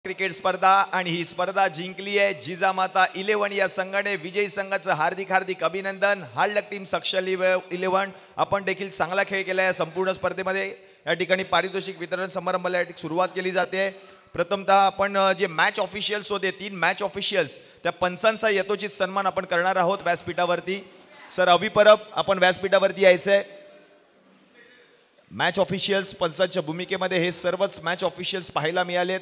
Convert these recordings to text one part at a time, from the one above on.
Cricket स्पर्धा आणि ही स्पर्धा जिंकली आहे जिजामाता 11 या संघाने. विजयी संघाचं हार्दिक हार्दिक अभिनंदन. हार्डलक टीम सक्ष 11 आपण देखील चांगला खेळ केला आहे संपूर्ण स्पर्धेमध्ये. या ठिकाणी पारितोषिक वितरण समारंभाला सुरुवात केली जाते. प्रथमतः आपण जे मॅच ऑफिशियल्स होते 3 मॅच ऑफिशियल्स त्या पंचांचा यथोचित सन्मान आपण करणार आहोत व्यासपीठावरती. सर अवी परब आपण व्यासपीठावरती यायचंय. मॅच ऑफिशियल्स पंचांच्या भूमिकेमध्ये हे सर्वच मॅच ऑफिशियल्स पाहायला मिळालेत.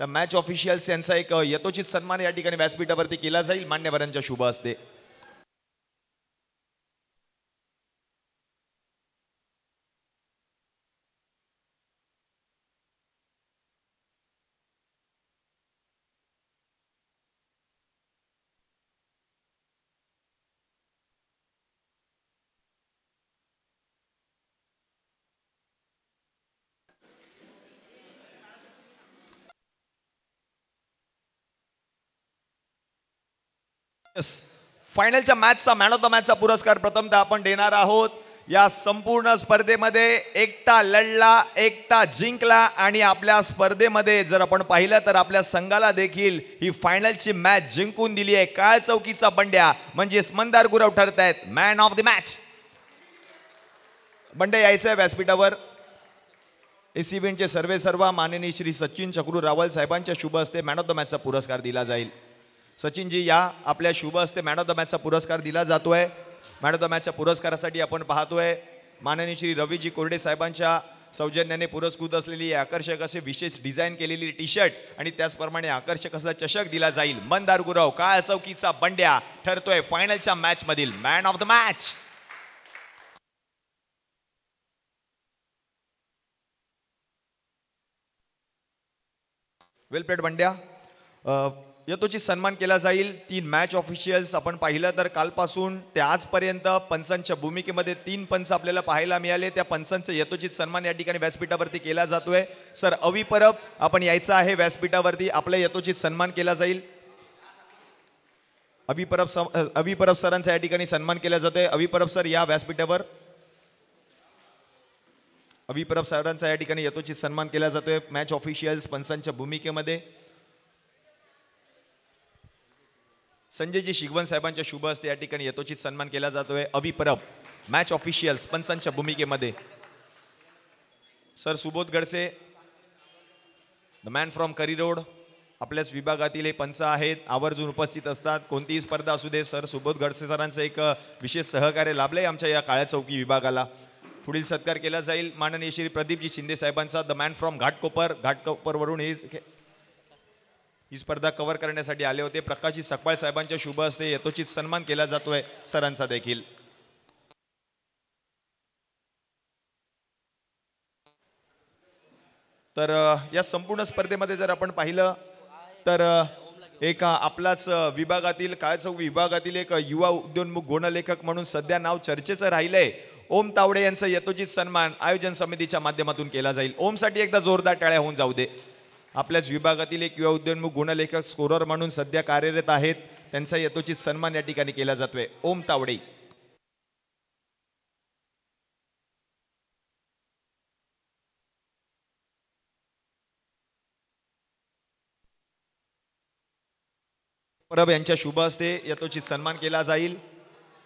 तर मॅच ऑफिशियल्स यांचा एक यथोचित सन्मान या ठिकाणी व्यासपीठावरती केला जाईल मान्यवरांच्या शुभ हस्ते. फायनलच्या मॅचचा मॅन ऑफ द मॅचचा पुरस्कार प्रथमतः आपण देणार आहोत. या संपूर्ण स्पर्धेमध्ये एकटा लढला, एकटा जिंकला आणि आपल्या स्पर्धेमध्ये जर आपण पाहिलं तर आपल्या संघाला देखील ही फायनलची मॅच जिंकून दिली आहे. काळ चौकीचा बंड्या म्हणजे मंदार गुरव ठरत आहेत मॅन ऑफ द मॅच. बंड्या यायचंय व्यासपीठावर. इस इव्हेंटचे सर्व माननीय श्री सचिन चक्रू रावल साहेबांच्या शुभ हस्ते मॅन ऑफ द मॅचचा पुरस्कार दिला जाईल. सचिनजी या आपल्या शुभ हस्ते मॅन ऑफ द मॅचचा पुरस्कार दिला जातोय. मॅन ऑफ द मॅचच्या पुरस्कारासाठी आपण पाहतोय माननीय श्री रवीजी कोरडे साहेबांच्या सौजन्याने पुरस्कृत असलेली आकर्षक असे विशेष डिझाईन केलेली टी शर्ट आणि त्याचप्रमाणे आकर्षक असा चषक दिला जाईल. मंदार गुरव काळ चौकीचा बंड्या ठरतोय फायनलच्या मॅच मधील man of the match. Well played Bandya. यथोचित सन्मान केला जाईल. 3 मॅच ऑफिशियल्स आपण पाहिलं तर कालपासून ते आजपर्यंत पंचांच्या भूमिकेमध्ये 3 पंच आपल्याला पाहायला मिळाले. त्या पंचांचा यथोचित सन्मान या ठिकाणी व्यासपीठावरती केला जातोय. सर अवी परब आपण यायचं आहे व्यासपीठावरती. आपला यथोचित सन्मान केला जाईल. अवी परब सरांचा या ठिकाणी सन्मान केला जातोय. अवी परब सर या व्यासपीठावर. अवी परब सरांचा या ठिकाणी यथोचित सन्मान केला जातोय मॅच ऑफिशियल्स पंचांच्या भूमिकेमध्ये. संजयजी शिगवन साहेबांच्या शुभ हस्ते या ठिकाणी यथोचित सन्मान केला जातोय. अवी परब मॅच ऑफिशियल्स पंचांच्या भूमिकेमध्ये. Sir Subodh Godse the man from curry road आपल्याच विभागातील हे पंच आहेत. आवर्जून उपस्थित असतात कोणतीही स्पर्धा असू दे. सर सुबोध गडसे सरांचं एक विशेष सहकार्य लाभलंय आमच्या या काळ्या चौकी विभागाला. पुढील सत्कार केला जाईल माननीय श्री प्रदीपजी शिंदे साहेबांचा द मॅन फ्रॉम घाटकोपरवरून ही स्पर्धा कव्हर करण्यासाठी आले होते. प्रकाशजी सकपाळ साहेबांच्या शुभ हस्ते यथोचित सन्मान केला जातोय सरांचा देखील. तर या संपूर्ण स्पर्धेमध्ये जर आपण पाहिलं तर एक आपलाच विभागातील काळचौक विभागातील एक युवा उद्योन्मुख गुणलेखक म्हणून सध्या नाव चर्चेचं राहिलंय ओम तावडे यांचा यथोचित सन्मान आयोजन समितीच्या माध्यमातून केला जाईल. ओमसाठी एकदा जोरदार टाळ्या होऊन जाऊ दे. आपल्याच विभागातील एक युवा उद्योन्मुख गुणलेखक स्कोरर म्हणून सध्या कार्यरत आहेत. त्यांचा यथोचित सन्मान या ठिकाणी केला जातोय. ओम तावडे. परब यांच्या शुभ हस्ते यथोचित सन्मान केला जाईल.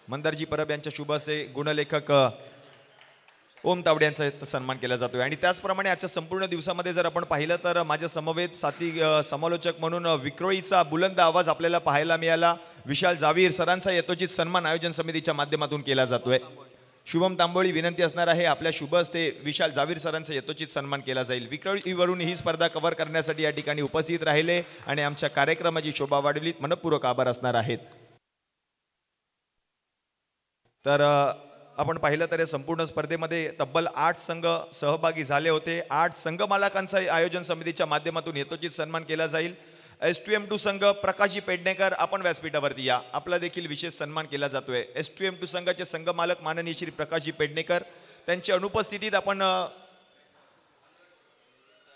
मंदारजी परब यांच्या शुभ हस्ते गुणलेखक ओम तावडे यांचा सन्मान केला जातोय. आणि त्याचप्रमाणे आजच्या संपूर्ण दिवसामध्ये जर आपण पाहिलं तर माझ्या समवेत साथी समालोचक म्हणून विक्रोळीचा बुलंद आवाज आपल्याला पाहायला मिळाला. विशाल जावीर सरांचा यथोचित सन्मान आयोजन समितीच्या माध्यमातून केला जातोय. शुभम तांबोळी विनंती असणार आहे आपल्या शुभ हस्ते विशाल जावीर सरांचा यथोचित सन्मान केला जाईल. विक्रोळीवरून ही स्पर्धा कव्हर करण्यासाठी या ठिकाणी उपस्थित राहिले आणि आमच्या कार्यक्रमाची शोभा वाढवलीत मनपूर्वक आभार असणार आहेत. तर आपण पाहिलं तर या संपूर्ण स्पर्धेमध्ये तब्बल 8 संघ सहभागी झाले होते. 8 संघ मालकांचा आयोजन समितीच्या माध्यमातून यथोचित सन्मान केला जाईल. S2M2 संघ प्रकाशजी पेडणेकर आपण व्यासपीठावरती या. आपला देखील विशेष सन्मान केला जातोय. S2M2 संघाचे संघ मालक माननीय श्री प्रकाशजी पेडणेकर त्यांच्या अनुपस्थितीत आपण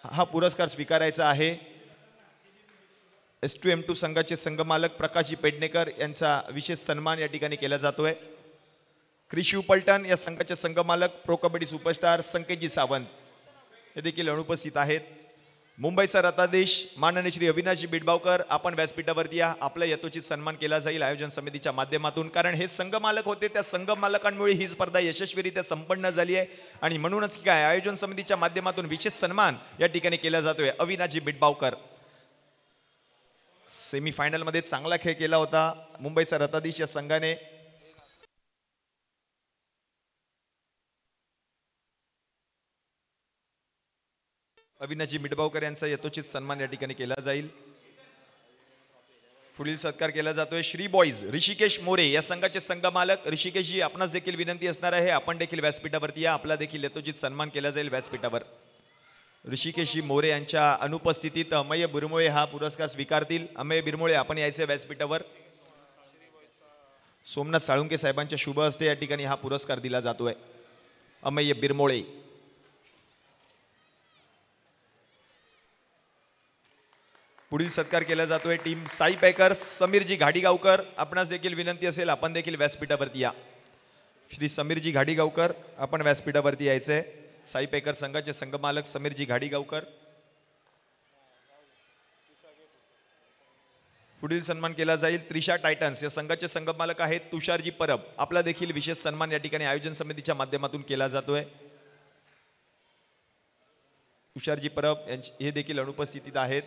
हा पुरस्कार स्वीकारायचा आहे. S2M2 संघाचे संघ मालक प्रकाशजी पेडणेकर यांचा विशेष सन्मान या ठिकाणी केला जातोय. क्रिशिव पलटण या संघाचे संघ मालक प्रो कबड्डी सुपरस्टार संकेतजी सावंत हे देखील अनुपस्थित आहेत. मुंबईचा रत्नाधीश माननीय श्री अविनाशजी बिटबावकर आपण व्यासपीठावरती या. आपला यथोचित सन्मान केला जाईल आयोजन समितीच्या माध्यमातून, कारण हे संघ मालक होते. त्या संघ मालकांमुळे ही स्पर्धा यशस्वीरित्या संपन्न झाली आहे आणि म्हणूनच काय आयोजन समितीच्या माध्यमातून विशेष सन्मान या ठिकाणी केला जातोय. अविनाशजी बिटबावकर सेमीफायनल मध्ये चांगला खेळ केला होता मुंबईचा रत्नाधीश या संघाने. अविनाशजी बिटबावकर यांचा यथोचित सन्मान या ठिकाणी केला जाईल. पुढील सत्कार केला जातोय श्री बॉईज ऋषिकेश मोरे या संघाचे संघ मालक. ऋषिकेशजी आपणास देखील विनंती असणार आहे, आपण देखील व्यासपीठावरती या. आपला देखील यथोचित सन्मान केला जाईल व्यासपीठावर. ऋषिकेशजी मोरे यांच्या अनुपस्थितीत अमेय बिरमोळे हा पुरस्कार स्वीकारतील. अमेय बिरमोळे आपण यायचे व्यासपीठावर. सोमनाथ साळुंके साहेबांच्या शुभ हस्ते या ठिकाणी हा पुरस्कार दिला जातोय. अमेय बिरमोळे. पुढील सत्कार केला जातोय टीम साई पॅकर्स समीरजी घाडीगावकर. आपणास देखील विनंती असेल, आपण देखील व्यासपीठावरती या. श्री समीरजी घाडीगावकर आपण व्यासपीठावरती यायचंय. साई पॅकर संघाचे संघ मालक समीरजी घाडीगावकर. पुढील सन्मान केला जाईल त्रिशा टायटन्स या संघाचे संघ मालक आहेत तुषारजी परब. आपला देखील विशेष सन्मान या ठिकाणी आयोजन समितीच्या माध्यमातून केला जातोय. तुषारजी परब हे देखील अनुपस्थितीत आहेत.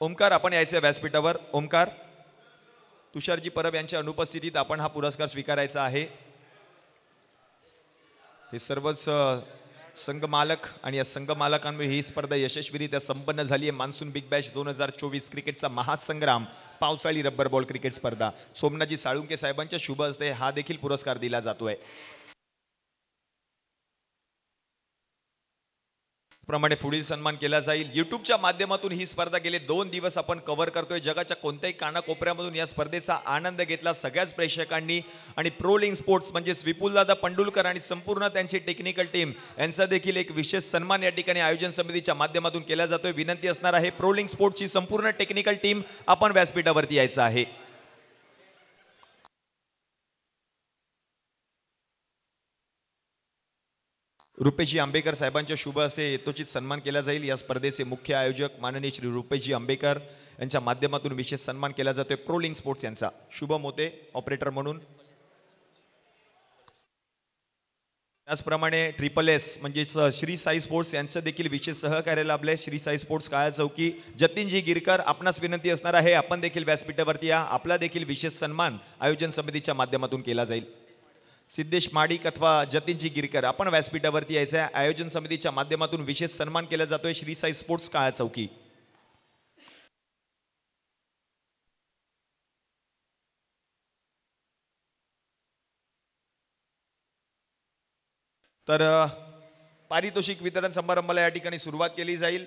ओमकार आपण यायचे व्यासपीठावर. ओमकार. तुषारजी परब यांच्या अनुपस्थितीत आपण हा पुरस्कार स्वीकारायचा आहे. हे सर्वच संघ मालक आणि या संघ मालकांमुळे ही स्पर्धा यशस्वीरित्या संपन्न झाली आहे. मान्सून बिग बॅश 2024 क्रिकेटचा महासंग्राम पावसाळी रब्बर बॉल क्रिकेट स्पर्धा सोमनाथजी साळुंके साहेबांच्या शुभ हस्ते हा देखील पुरस्कार दिला जातोय. प्रमाणे पुढील सन्मान केला जाईल. युट्यूबच्या माध्यमातून ही स्पर्धा गेले 2 दिवस आपण कव्हर करतोय. जगाच्या कोणत्याही कानाकोपऱ्यामधून या स्पर्धेचा आनंद घेतला सगळ्याच प्रेक्षकांनी. आणि प्रोलिंग स्पोर्ट्स म्हणजे विपुलदादा पंडुलकर आणि संपूर्ण त्यांची टेक्निकल टीम यांचा देखील एक विशेष सन्मान या ठिकाणी आयोजन समितीच्या माध्यमातून केला जातोय. विनंती असणार आहे प्रोलिंग स्पोर्ट्सची संपूर्ण टेक्निकल टीम आपण व्यासपीठावरती यायचं आहे. रुपेशजी आंबेकर साहेबांच्या शुभ हस्ते यथोचित सन्मान केला जाईल. या स्पर्धेचे मुख्य आयोजक माननीय श्री रुपेशजी आंबेकर यांच्या माध्यमातून विशेष सन्मान केला जातोय. प्रोलिंग स्पोर्ट्स यांचा शुभम होते ऑपरेटर म्हणून. त्याचप्रमाणे SSS म्हणजेच श्री साई स्पोर्ट्स यांचं देखील विशेष सहकार्य लाभले. श्री साई स्पोर्ट्स काळा चौकी जतीनजी गिरकर आपणास विनंती असणार आहे, आपण देखील व्यासपीठावरती या. आपला देखील विशेष सन्मान आयोजन समितीच्या माध्यमातून केला जाईल. सिद्धेश माडिक अथवा जतीनजी गिरकर आपण व्यासपीठावरती यायचं आहे. आयोजन समितीच्या माध्यमातून विशेष सन्मान केला जातोय श्री साई स्पोर्ट्स काळा चौकी. तर पारितोषिक वितरण समारंभाला या ठिकाणी सुरुवात केली जाईल.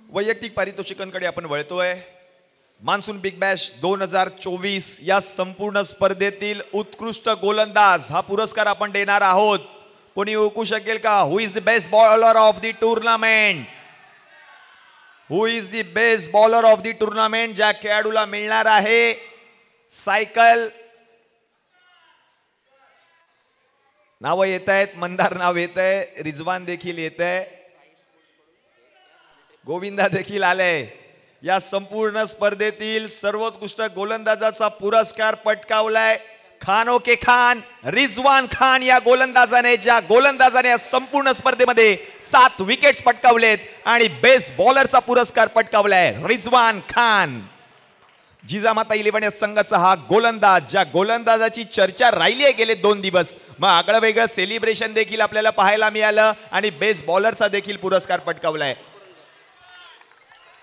वैयक्तिक पारितोषिकांकडे आपण वळतोय. मान्सून बिग बॅश 2024 या संपूर्ण स्पर्धेतील उत्कृष्ट गोलंदाज हा पुरस्कार आपण देणार आहोत. कोणी ओळखू शकेल का? Who is the best bowler of the tournament? Who is the best bowler of the tournament? ज्या खेळाडूला मिळणार आहे सायकल. नाव येत आहेत, मंदार नाव येत आहे, रिजवान देखील येत आहे, गोविंदा देखील आले. या संपूर्ण स्पर्धेतील सर्वोत्कृष्ट गोलंदाजाचा पुरस्कार पटकावलाय खानो के खान रिजवान खान या गोलंदाजाने. ज्या गोलंदाजाने संपूर्ण स्पर्धेमध्ये 7 विकेट्स पटकावलेत आणि बेस्ट बॉलरचा पुरस्कार पटकावलाय रिजवान खान. जिजामाता 11 या संघाचा हा गोलंदाज, ज्या गोलंदाजाची चर्चा राहिली आहे गेले 2 दिवस. मग आगळं वेगळं सेलिब्रेशन देखील आपल्याला पाहायला मिळालं आणि बेस्ट बॉलरचा देखील पुरस्कार पटकावलाय.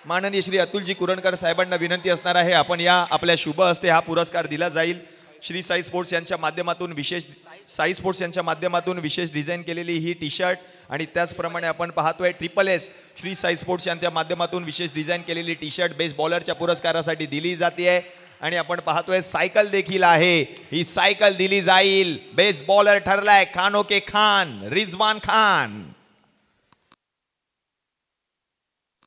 माननीय श्री अतुलजी कुरणकर साहेबांना विनंती असणार आहे, आपण या. आपल्या शुभ हस्ते हा पुरस्कार दिला जाईल. श्री साई स्पोर्ट्स यांच्या माध्यमातून विशेष साई स्पोर्ट्स यांच्या माध्यमातून विशेष डिझाईन केलेली ही टी शर्ट आणि त्याचप्रमाणे आपण पाहतोय triple S Shri Sai sports यांच्या माध्यमातून विशेष डिझाईन केलेली टी शर्ट बेस्ट बॉलरच्या पुरस्कारासाठी दिली जाते आणि आपण पाहतोय सायकल देखील आहे. ही सायकल दिली जाईल. बेस्ट बॉलर ठरलाय खानो के खान रिजवान खान.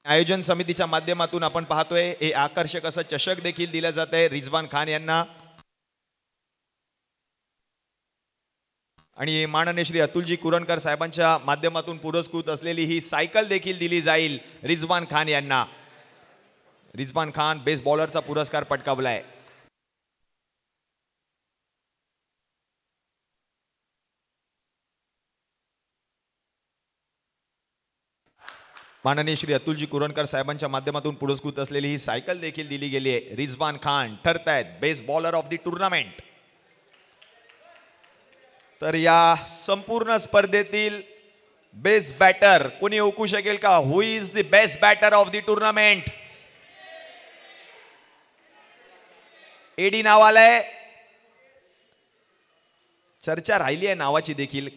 आयोजन समितीच्या माध्यमातून आपण पाहतोय हे आकर्षक असं चषक देखील दिलं जात आहे रिजवान खान यांना. आणि माननीय श्री अतुलजी कुरणकर साहेबांच्या माध्यमातून पुरस्कृत असलेली ही सायकल देखील दिली जाईल रिजवान खान यांना. रिजवान खान बेस्ट बॉलरचा पुरस्कार पटकावलाय. माननीय श्री अतुलजी कुरणकर साहेबांच्या माध्यमातून पुरस्कृत असलेली ही सायकल देखील दिली गेली आहे. रिजवान खान ठरतायत best bowler of the tournament. तर या संपूर्ण स्पर्धेतील बेस्ट बॅटर कोणी ओळखू शकेल का? Who is the best batter of the tournament? एडी नाव आलंय. चर्चा राहिली आहे नावाची देखील.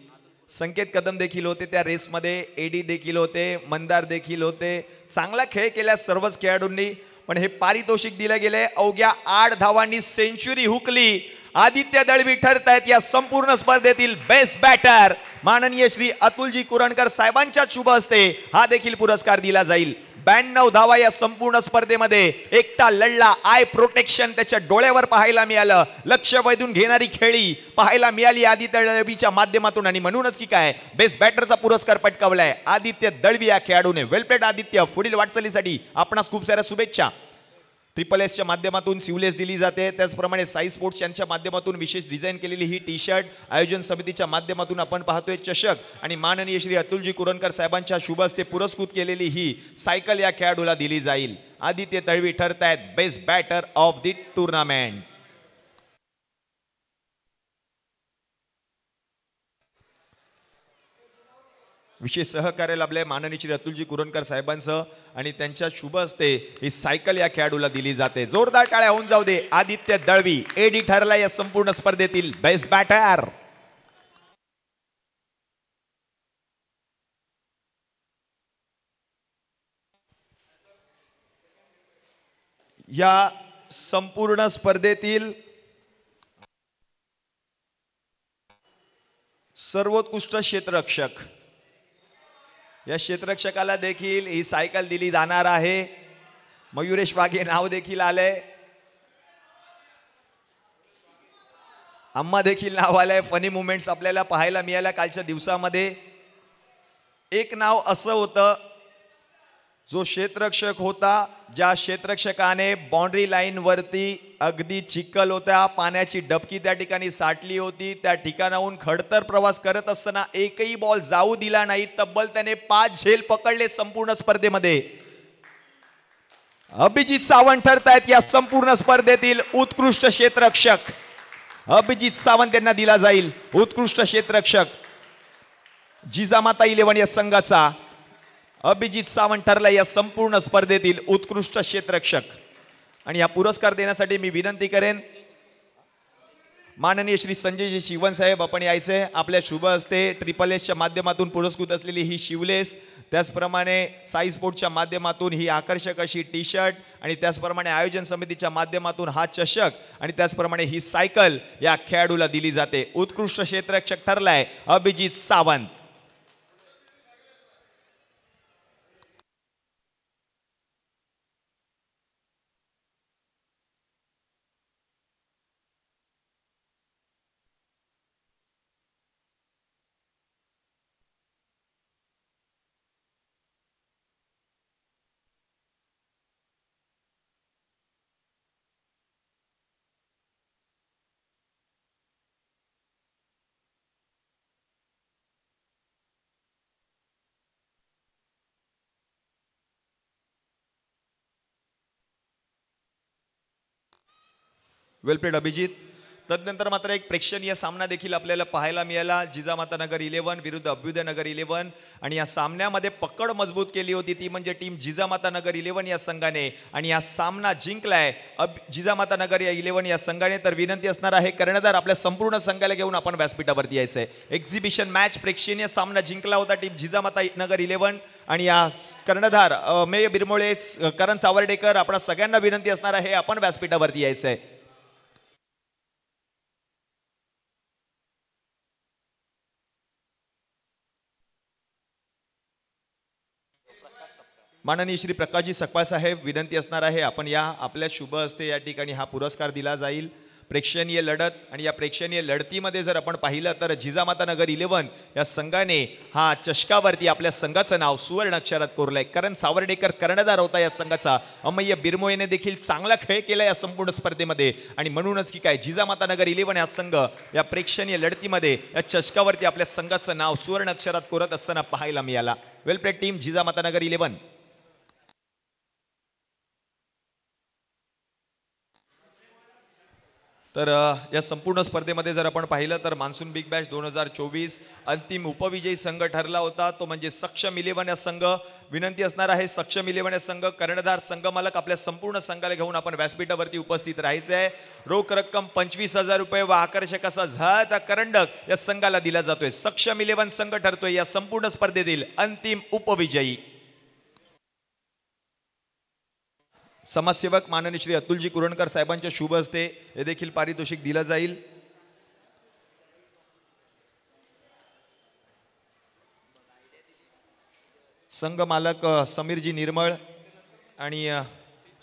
संकेत कदम देखील होते त्या रेसमध्ये, एडी देखील होते, मंदार देखील होते. चांगला खेळ केला सर्वच खेळाडूंनी. पण हे पारितोषिक दिले गेले. अवघ्या 8 धावांनी सेंचुरी हुकली. आदित्य दळवी ठरतायत या संपूर्ण स्पर्धेतील बेस्ट बॅटर. माननीय श्री अतुलजी कुरणकर साहेबांच्या शुभ हस्ते हा देखील पुरस्कार दिला जाईल. 92 धावा या संपूर्ण स्पर्धेमध्ये एकटा लढला. आय प्रोटेक्शन त्याच्या डोळ्यावर पाहायला मिळालं. लक्ष वेधून घेणारी खेळी पाहायला मिळाली आदित्य दळवीच्या माध्यमातून आणि म्हणूनच की काय बेस्ट बॅटरचा पुरस्कार पटकावलाय आदित्य दळवी या खेळाडूने. वेलप्लेट आदित्य. पुढील वाटचालीसाठी आपणास खूप साऱ्या शुभेच्छा. ट्रिपल एसच्या माध्यमातून सिवलेस दिली जाते. त्याचप्रमाणे साई स्पोर्ट्स यांच्या माध्यमातून विशेष डिझाईन केलेली ही टी शर्ट, आयोजन समितीच्या माध्यमातून आपण पाहतोय चषक आणि माननीय श्री अतुलजी कुरणकर साहेबांच्या शुभ हस्ते पुरस्कृत केलेली ही सायकल या खेळाडूला दिली जाईल. आदित्य दळवी ठरतायत best batter of the tournament. विशेष सहकार्य लाभले माननीय श्री अतुलजी कुरणकर साहेबांचं आणि त्यांच्या शुभ हस्ते ही सायकल या खेळाडूला दिली जाते. जोरदार टाळ्या होऊन जाऊ दे. आदित्य दळवी एडी ठरला या संपूर्ण स्पर्धेतील बेस्ट बॅटर. या संपूर्ण स्पर्धेतील सर्वोत्कृष्ट क्षेत्ररक्षक या क्षेत्ररक्षकाला देखील ही सायकल दिली जाणार आहे. मयुरेश वाघे नाव देखील आले. अम्मा देखील नाव आलंय. फनी मुमेंट्स आपल्याला पाहायला मिळाल्या कालच्या दिवसामध्ये. एक नाव असं होतं जो क्षेत्ररक्षक होता, ज्या क्षेत्ररक्षकाने बाउंड्री लाईन वरती अगदी चिखल होत्या, पाण्याची डबकी त्या ठिकाणी साठली होती. त्या ठिकाणाहून खडतर प्रवास करत असताना एकही बॉल जाऊ दिला नाही. तब्बल त्याने 5 झेल पकडले संपूर्ण स्पर्धेमध्ये. अभिजित सावंत ठरतायत या संपूर्ण स्पर्धेतील उत्कृष्ट क्षेत्ररक्षक. अभिजित सावंत यांना दिला जाईल उत्कृष्ट क्षेत्ररक्षक. जिजामाता 11 या संघाचा अभिजित सावंत ठरला या संपूर्ण स्पर्धेतील उत्कृष्ट क्षेत्ररक्षक. आणि हा पुरस्कार देण्यासाठी मी विनंती करेन माननीय श्री संजयजी शिवन साहेब आपण यायचे. आपल्या शुभ हस्ते ट्रिपल एसच्या माध्यमातून पुरस्कृत असलेली ही शिवलेस, त्याचप्रमाणे साई स्पोर्ट्सच्या माध्यमातून ही आकर्षक अशी टी शर्ट आणि त्याचप्रमाणे आयोजन समितीच्या माध्यमातून हा चषक आणि त्याचप्रमाणे ही सायकल या खेळाडूला दिली जाते. उत्कृष्ट क्षेत्ररक्षक ठरलाय अभिजित सावंत. वेल प्लेड अभिजित. तदनंतर मात्र एक प्रेक्षणीय सामना देखील आपल्याला पाहायला मिळाला. जिजामाता नगर 11 विरुद्ध अभ्युदय नगर 11 आणि या सामन्यामध्ये पकड मजबूत केली होती ती म्हणजे टीम जिजामाता नगर 11 या संघाने आणि हा सामना जिंकलाय जिजामाता नगर या 11 या संघाने. तर विनंती असणार आहे कर्णधार आपल्या संपूर्ण संघाला घेऊन आपण व्यासपीठावरती यायचंय. एक्झिबिशन मॅच प्रेक्षणीय सामना जिंकला होता टीम जिजामाता नगर 11 आणि या कर्णधार मेय बिरमोळे करण सावर्डेकर आपल्या सगळ्यांना विनंती असणार आहे आपण व्यासपीठावरती यायचंय. माननीय श्री प्रकाशजी सकपाळ साहेब विनंती असणार आहे आपण या आपल्या शुभ हस्ते या ठिकाणी हा पुरस्कार दिला जाईल. प्रेक्षणीय लढत आणि या प्रेक्षणीय लढतीमध्ये जर आपण पाहिलं तर जिजामाता नगर 11 या संघाने हा चषकावरती आपल्या संघाचं नाव सुवर्ण अक्षरात कोरलंय. करण सावर्डेकर कर्णधार होता या संघाचा. अमय्य बिरमोळेने देखील चांगला खेळ केला या संपूर्ण स्पर्धेमध्ये आणि म्हणूनच की काय जिजामाता नगर 11 या संघ या प्रेक्षणीय लढतीमध्ये या चषकावरती आपल्या संघाचं नाव सुवर्ण अक्षरात कोरत असताना पाहायला मिळाला. वेल प्लेड टीम जिजामाता नगर 11. तर या संपूर्ण स्पर्धेमध्ये जर आपण पाहिलं तर मान्सून बिग बॅश 2024 अंतिम उपविजयी संघ ठरला होता तो म्हणजे सक्षम 11 या संघ. विनंती असणार आहे सक्षम 11 या संघ कर्णधार संघ मालक आपल्या संपूर्ण संघाला घेऊन आपण व्यासपीठावरती उपस्थित राहायचं आहे. रोख रक्कम 25,000 रुपये व आकर्षक असा झळता करंडक या संघाला दिला जातोय. सक्षम 11 संघ ठरतोय या संपूर्ण स्पर्धेतील अंतिम उपविजयी. समाजसेवक माननीय श्री अतुलजी कुरणकर साहेबांच्या शुभ हस्ते हे देखील पारितोषिक दिलं जाईल. संघ मालक समीरजी निर्मळ आणि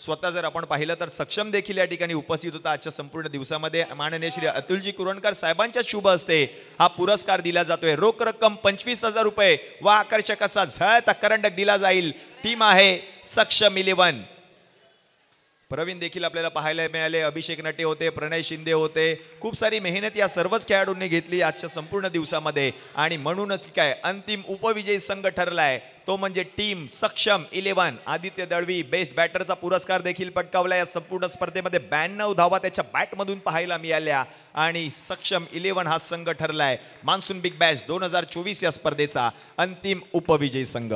स्वतः जर आपण पाहिलं तर सक्षम देखील या ठिकाणी उपस्थित होता आजच्या संपूर्ण दिवसामध्ये. माननीय श्री अतुलजी कुरणकर साहेबांच्या शुभ हस्ते हा पुरस्कार दिला जातोय. रोख रक्कम 25,000 रुपये व आकर्षक असा झळता करंडक दिला जाईल. टीम आहे सक्षम 11. प्रवीण देखील आपल्याला पाहायला मिळाले. अभिषेक नटे होते, प्रणय शिंदे होते. खूप सारी मेहनत या सर्वच खेळाडूंनी घेतली आजच्या संपूर्ण दिवसामध्ये आणि म्हणूनच काय अंतिम उपविजयी संघ ठरलाय तो म्हणजे टीम सक्षम 11. आदित्य दळवी बेस्ट बॅटरचा पुरस्कार देखील पटकावला. या संपूर्ण स्पर्धेमध्ये 92 धावा त्याच्या बॅटमधून पाहायला मिळाल्या आणि सक्षम 11 हा संघ ठरलाय मान्सून बिग बॅश 2024 या स्पर्धेचा अंतिम उपविजयी संघ.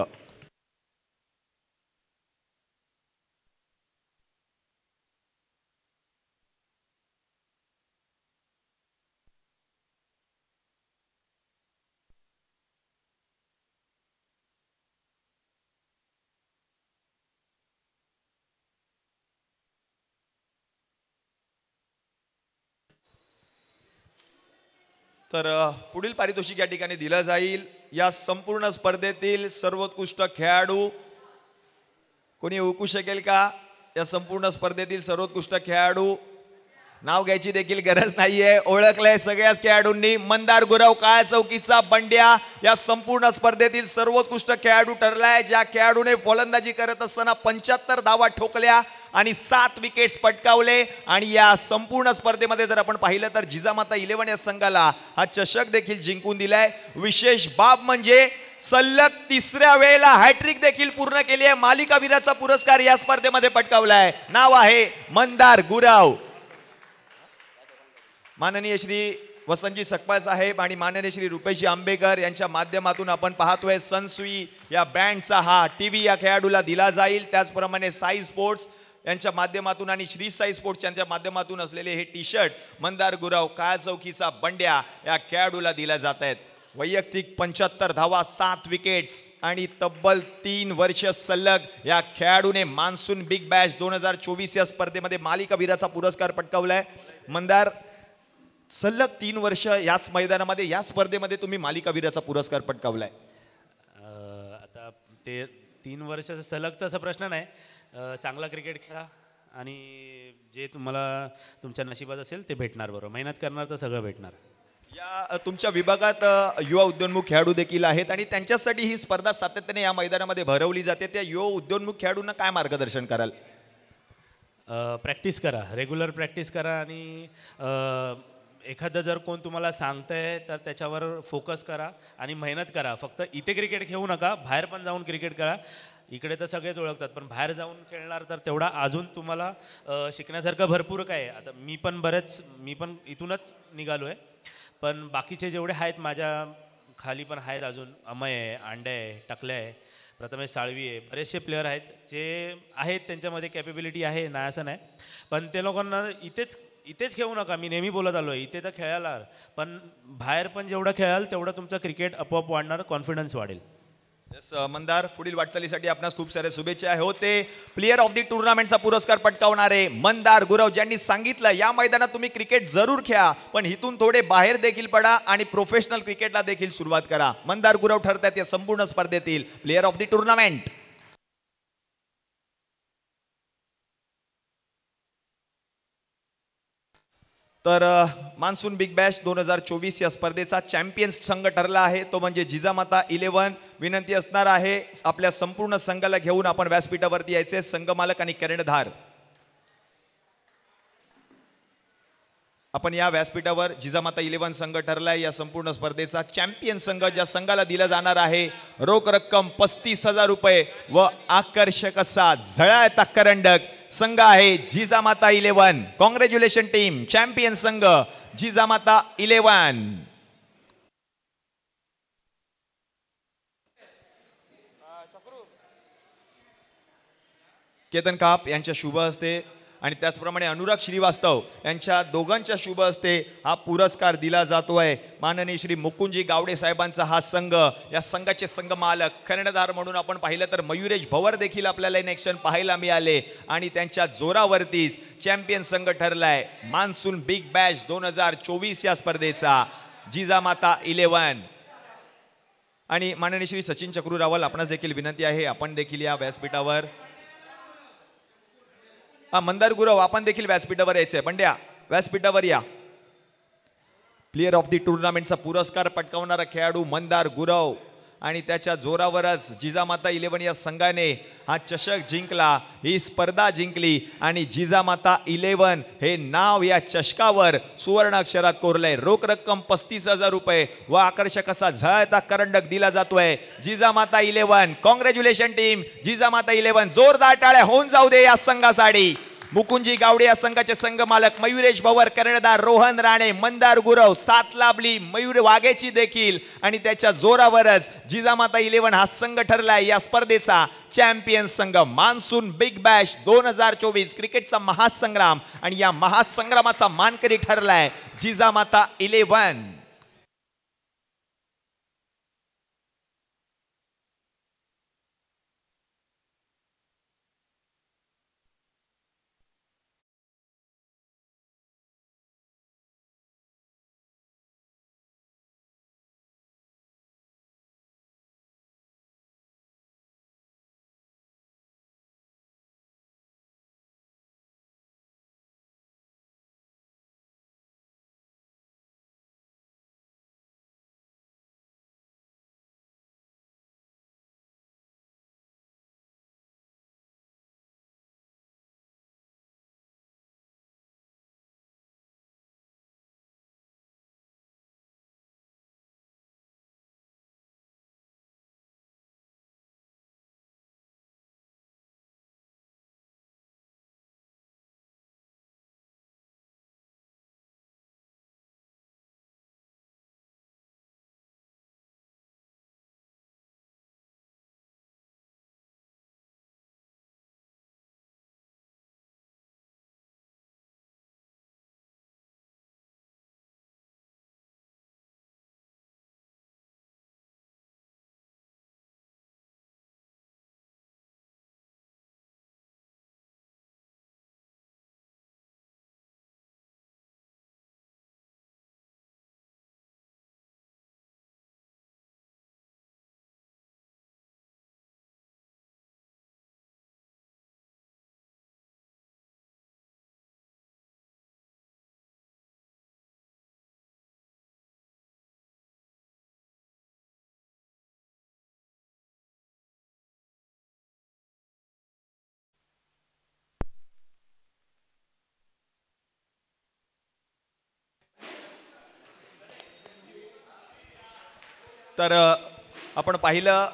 तर पुढील पारितोषिक या ठिकाणी दिलं जाईल. या संपूर्ण स्पर्धेतील सर्वोत्कृष्ट खेळाडू कोणी ओळखू शकेल का? या संपूर्ण स्पर्धेतील सर्वोत्कृष्ट खेळाडू नाव घ्यायची देखील गरज नाहीये, ओळखलंय सगळ्याच खेळाडूंनी. मंदार गुरव काळ्या चौकीचा बंड्या या संपूर्ण स्पर्धेतील सर्वोत्कृष्ट खेळाडू ठरलाय. ज्या खेळाडूने फलंदाजी करत असताना 75 धावा ठोकल्या आणि 7 विकेट्स पटकावले आणि या संपूर्ण स्पर्धेमध्ये जर आपण पाहिलं तर जिजामाता 11 या संघाला हा चषक देखील जिंकून दिलाय. विशेष बाब म्हणजे सलग 3ऱ्या वेळेला हॅट्रिक देखील पूर्ण केली आहे. मालिकावीराचा पुरस्कार या स्पर्धेमध्ये पटकावलाय. नाव आहे मंदार गुरव. माननीय श्री वसंतजी सकपाळ साहेब आणि माननीय श्री रुपेशजी आंबेकर यांच्या माध्यमातून आपण पाहतोय सनसुई या ब्रँडचा हा टीव्ही या खेळाडूला दिला जाईल. त्याचप्रमाणे साई स्पोर्ट्स यांच्या माध्यमातून आणि श्री साई स्पोर्ट्स यांच्या माध्यमातून असलेले हे टी शर्ट मंदार गुरव काळ्या चौकीचा बंड्या या खेळाडूला दिला जात आहेत. वैयक्तिक 75 धावा 7 विकेट्स आणि तब्बल 3 वर्ष सलग या खेळाडूने मान्सून बिग बॅश 2024 या स्पर्धेमध्ये मालिकावीराचा पुरस्कार पटकावलाय. मंदार सलग 3 वर्ष याच मैदानामध्ये या स्पर्धेमध्ये तुम्ही मालिकावीराचा पुरस्कार पटकावलाय. आता ते 3 वर्ष सलगचा असा प्रश्न नाही. चांगला क्रिकेट खेळा आणि जे तुम्हाला तुमच्या नशिबात असेल ते भेटणार. बरोबर मेहनत करणार तर सगळं भेटणार. या तुमच्या विभागात युवा उद्योन्मुख खेळाडू देखील आहेत आणि त्यांच्यासाठी ही स्पर्धा सातत्याने या मैदानामध्ये भरवली जाते. त्या युवा उद्योन्मुख खेळाडूंना काय मार्गदर्शन कराल? प्रॅक्टिस करा, रेग्युलर प्रॅक्टिस करा आणि एखादं जर कोण तुम्हाला सांगतंय तर त्याच्यावर फोकस करा आणि मेहनत करा. फक्त इथे क्रिकेट खेळू नका, बाहेर पण जाऊन क्रिकेट खेळा. इकडे तर सगळेच ओळखतात, पण बाहेर जाऊन खेळणार तर तेवढा अजून तुम्हाला शिकण्यासारखं भरपूर काय आहे. आता मी पण इथूनच निघालो आहे, पण बाकीचे जेवढे आहेत माझ्या खाली पण आहेत, अजून अमय आहे, अंडे आहे, टकले आहे, प्रथमेश साळवी आहे, बरेचसे प्लेअर आहेत जे आहेत, त्यांच्यामध्ये कॅपेबिलिटी आहे, नाही असं नाही. पण ते लोकांना इथेच खेळू नका, मी नेहमी बोलत आलो आहे, इथे तर खेळायला, पण बाहेर पण जेवढं खेळाल तेवढं तुमचं क्रिकेट आपोआप वाढणार, कॉन्फिडन्स वाढेल. मंदार, पुढील वाटचालीसाठी आपणास खूप सारे शुभेच्छा. होते प्लेयर ऑफ द टुर्नामेंटचा पुरस्कार पटकावणारे मंदार गुरव, ज्यांनी सांगितलं या मैदानात तुम्ही क्रिकेट जरूर खेळा, पण इथून थोडे बाहेर देखील पडा आणि प्रोफेशनल क्रिकेटला देखील सुरुवात करा. मंदार गुरव ठरतात या संपूर्ण स्पर्धेतील प्लेयर ऑफ द टुर्नामेंट. तर मान्सून बिग बॅश 2024 या स्पर्धेचा चॅम्पियन्स संघ ठरला आहे, तो म्हणजे जिजामाता 11. विनंती असणार आहे आपल्या संपूर्ण संघाला घेऊन आपण व्यासपीठावरती यायचे. संघ मालक आणि कर्णधार आपण या व्यासपीठावर. जिजामाता 11 संघ ठरलाय या संपूर्ण स्पर्धेचा चॅम्पियन संघ. ज्या संघाला दिला जाणार आहे रोख रक्कम 35,000 रुपये व आकर्षक असा झळाळता करंडक संघ आहे जिजामाता 11. Congratulation team. चॅम्पियन संघ जिजामाता 11. केतन काप यांच्या शुभ हस्ते आणि त्याचप्रमाणे अनुराग श्रीवास्तव यांच्या दोघांच्या शुभ हस्ते हा पुरस्कार दिला जातोय. माननीय श्री मुकुंदजी गावडे साहेबांचा हा संघ, या संघाचे संघ मालक कर्णधार म्हणून आपण पाहिलं तर मयुरेश भवर देखील आपल्याला इन ॲक्शन पाहायला मिळाले आणि त्यांच्या जोरावरतीच चॅम्पियन संघ ठरलाय मान्सून बिग बॅश 2024 या स्पर्धेचा जिजामाता 11. आणि माननीय श्री सचिन चक्रू रावल, आपणास देखील विनंती आहे आपण देखील या व्यासपीठावर. मंदार गुरव, आपण देखील व्यासपीठावर यायचंय. पंड्या, व्यासपीठावर या. प्लेयर ऑफ द टुर्नामेंटचा पुरस्कार पटकावणारा खेळाडू मंदार गुरव आणि त्याच्या जोरावरच जिजामाता 11 या संघाने हा चषक जिंकला, ही स्पर्धा जिंकली आणि जिजामाता 11 हे नाव या चषकावर सुवर्ण अक्षरात कोरलंय. रोख रक्कम 35,000 रुपये व आकर्षक असा झळता करंडक दिला जातोय जिजामाता 11. Congratulation team Jijamata 11. जोरदार टाळ्या होऊन जाऊ दे या संघासाठी. मुकुंदजी गावडे या संघाचे संघ मालक, मयुरेश भवर कर्णधार, रोहन राणे, मंदार गुरव, सात लाभली मयूर वाघेची देखील आणि त्याच्या जोरावरच जिजामाता 11 हा संघ ठरलाय या स्पर्धेचा चॅम्पियन संघ. मान्सून बिग बॅश 2024 क्रिकेटचा महासंग्राम आणि या महासंग्रामाचा मानकरी ठरलाय जिजामाता 11. तर आपण पाहिलं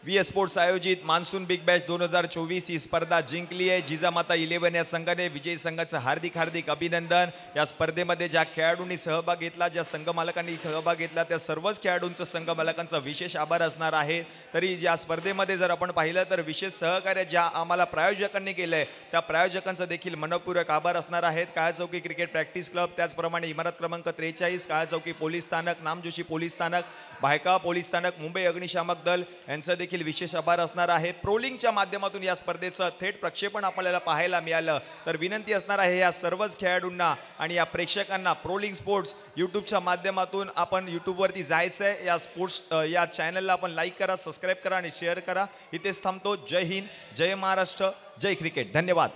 व्ही स्पोर्ट्स आयोजित मान्सून बिग बॅश 2024 ही स्पर्धा जिंकली आहे. जिजामाता 11 या संघाने विजयी संघाचं हार्दिक हार्दिक अभिनंदन. या स्पर्धेमध्ये ज्या खेळाडूंनी सहभाग घेतला, ज्या संघ मालकांनी सहभाग घेतला, त्या सर्वच खेळाडूंचं संघ मालकांचा विशेष आभार असणार आहे. तरी या स्पर्धेमध्ये जर आपण पाहिलं तर विशेष सहकार्य ज्या आम्हाला प्रायोजकांनी केलंय त्या प्रायोजकांचा देखील मनपूर्वक आभार असणार आहेत. काळचौकी क्रिकेट प्रॅक्टिस क्लब, त्याचप्रमाणे इमारत क्रमांक 43 काळचौकी पोलीस स्थानक, नामजोशी पोलीस स्थानक, भायखळा पोलीस स्थानक, मुंबई अग्निशामक दल यांचा देखील विशेष आभार असणार आहे. प्रोलिंगच्या माध्यमातून या स्पर्धेचं थेट प्रक्षेपण आपल्याला पाहायला मिळालं. तर विनंती असणार आहे या सर्वच खेळाडूंना आणि या प्रेक्षकांना प्रोलिंग स्पोर्ट्स यूट्यूबच्या माध्यमातून आपण यूट्यूबवरती जायचं आहे. या स्पोर्ट्स या चॅनलला आपण लाईक करा, सबस्क्राईब करा आणि शेअर करा. इथेच थांबतो. जय हिंद, जय महाराष्ट्र, जय क्रिकेट. धन्यवाद.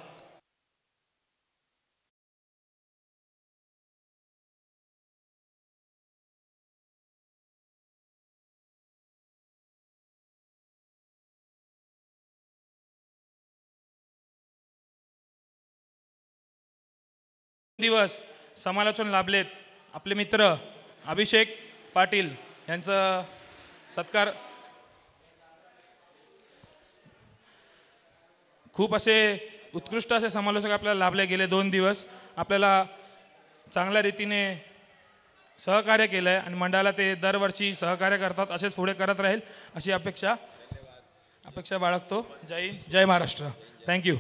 दिवस समालोचन लाभलेत. आपले मित्र अभिषेक पाटील यांचा सत्कार. खूप असे उत्कृष्ट असे समालोचक आपल्याला लाभले गेले 2 दिवस. आपल्याला चांगल्या रीतीने सहकार्य केलं आहे आणि मंडळाला ते दरवर्षी सहकार्य करतात, असेच पुढे करत राहील अशी अपेक्षा बाळगतो. जय हिंद, जय महाराष्ट्र. थँक्यू.